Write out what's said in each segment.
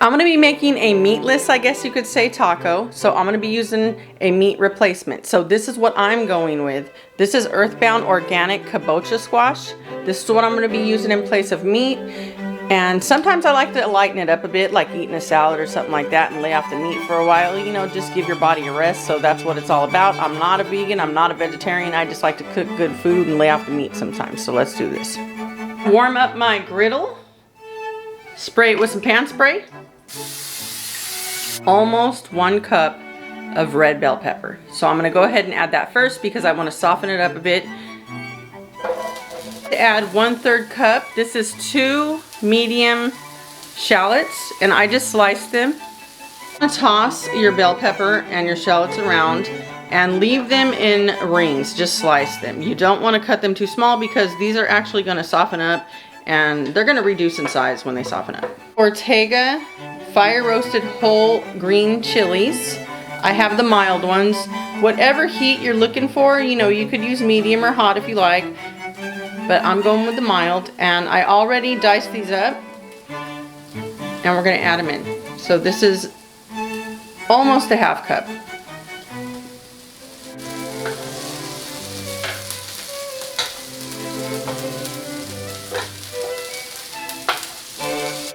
I'm gonna be making a meatless, I guess you could say, taco. So I'm gonna be using a meat replacement. So this is what I'm going with. This is Earthbound Organic Kabocha squash. This is what I'm gonna be using in place of meat. And sometimes I like to lighten it up a bit, like eating a salad or something like that and lay off the meat for a while, you know, just give your body a rest. So that's what it's all about. I'm not a vegan, I'm not a vegetarian. I just like to cook good food and lay off the meat sometimes. So let's do this. Warm up my griddle. Spray it with some pan spray. Almost 1 cup of red bell pepper. So I'm gonna go ahead and add that first because I wanna soften it up a bit. Add 1/3 cup. This is 2 medium shallots and I just sliced them. Toss your bell pepper and your shallots around and leave them in rings. Just slice them. You don't want to cut them too small because these are actually going to soften up and they're going to reduce in size when they soften up. Ortega fire roasted whole green chilies. I have the mild ones. Whatever heat you're looking for, you know, you could use medium or hot if you like. But I'm going with the mild, and I already diced these up and we're going to add them in. So this is almost a 1/2 cup.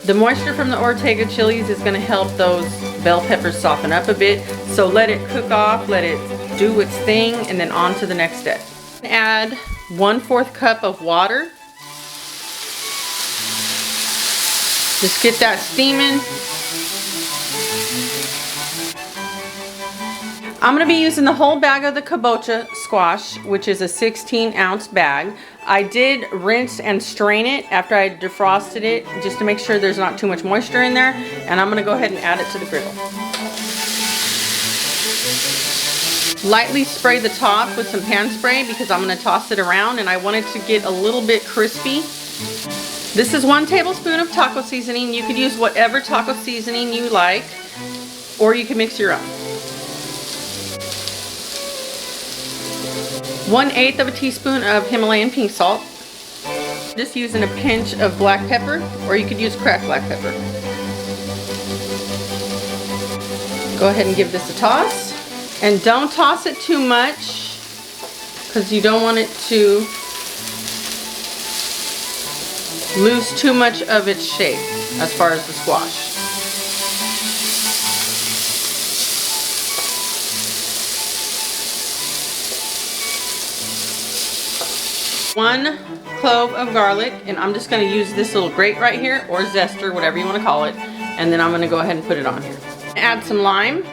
The moisture from the Ortega chilies is going to help those bell peppers soften up a bit. So let it cook off, let it do its thing, and then on to the next step. Add 1/4 cup of water. Just get that steaming. I'm going to be using the whole bag of the Kabocha squash, which is a 16-ounce bag. I did rinse and strain it after I defrosted it just to make sure there's not too much moisture in there. And I'm going to go ahead and add it to the griddle. Lightly spray the top with some pan spray because I'm going to toss it around and I want it to get a little bit crispy. This is 1 tablespoon of taco seasoning. You could use whatever taco seasoning you like, or you can mix your own. 1/8 of a teaspoon of Himalayan pink salt. Just using a pinch of black pepper, or you could use cracked black pepper. Go ahead and give this a toss. And don't toss it too much because you don't want it to lose too much of its shape as far as the squash. One clove of garlic, and I'm just going to use this little grate right here, or zester, whatever you want to call it, and then I'm going to go ahead and put it on here. Add some lime.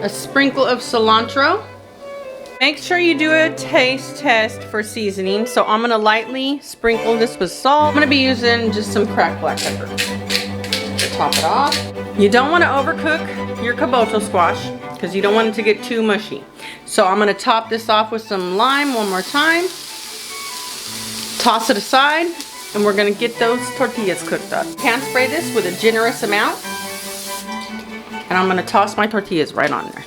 A sprinkle of cilantro. Make sure you do a taste test for seasoning. So I'm gonna lightly sprinkle this with salt. I'm gonna be using just some cracked black pepper to top it off. You don't want to overcook your Kabocha squash because you don't want it to get too mushy. So I'm gonna top this off with some lime one more time. Toss it aside, and we're gonna get those tortillas cooked up. Pan spray this with a generous amount. And I'm going to toss my tortillas right on there.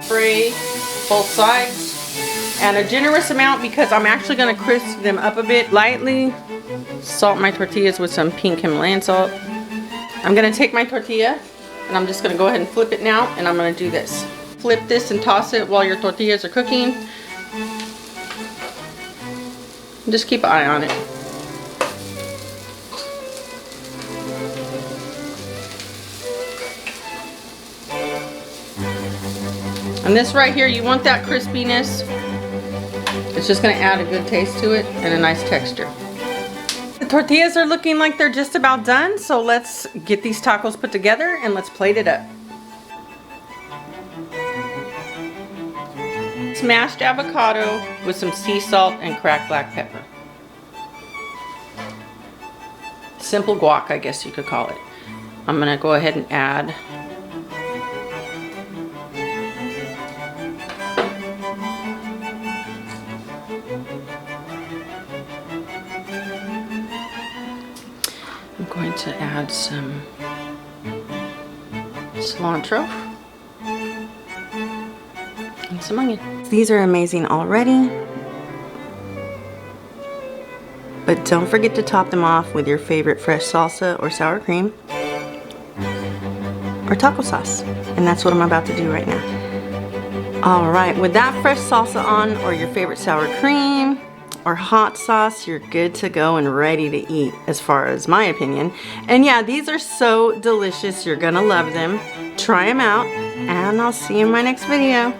Spray both sides. And a generous amount because I'm actually going to crisp them up a bit. Lightly salt my tortillas with some pink Himalayan salt. I'm going to take my tortilla and I'm just going to go ahead and flip it now. And I'm going to do this. Flip this and toss it while your tortillas are cooking. Just keep an eye on it. And this right here, you want that crispiness. It's just going to add a good taste to it and a nice texture. The tortillas are looking like they're just about done, so let's get these tacos put together and let's plate it up. Smashed avocado with some sea salt and cracked black pepper. Simple guac, I guess you could call it. I'm going to go ahead and add I'm going to add some cilantro and some onion. These are amazing already, but don't forget to top them off with your favorite fresh salsa or sour cream or taco sauce, and that's what I'm about to do right now. All right, with that fresh salsa on, or your favorite sour cream or hot sauce, you're good to go and ready to eat, as far as my opinion. And yeah, these are so delicious. You're gonna love them. Try them out, and I'll see you in my next video.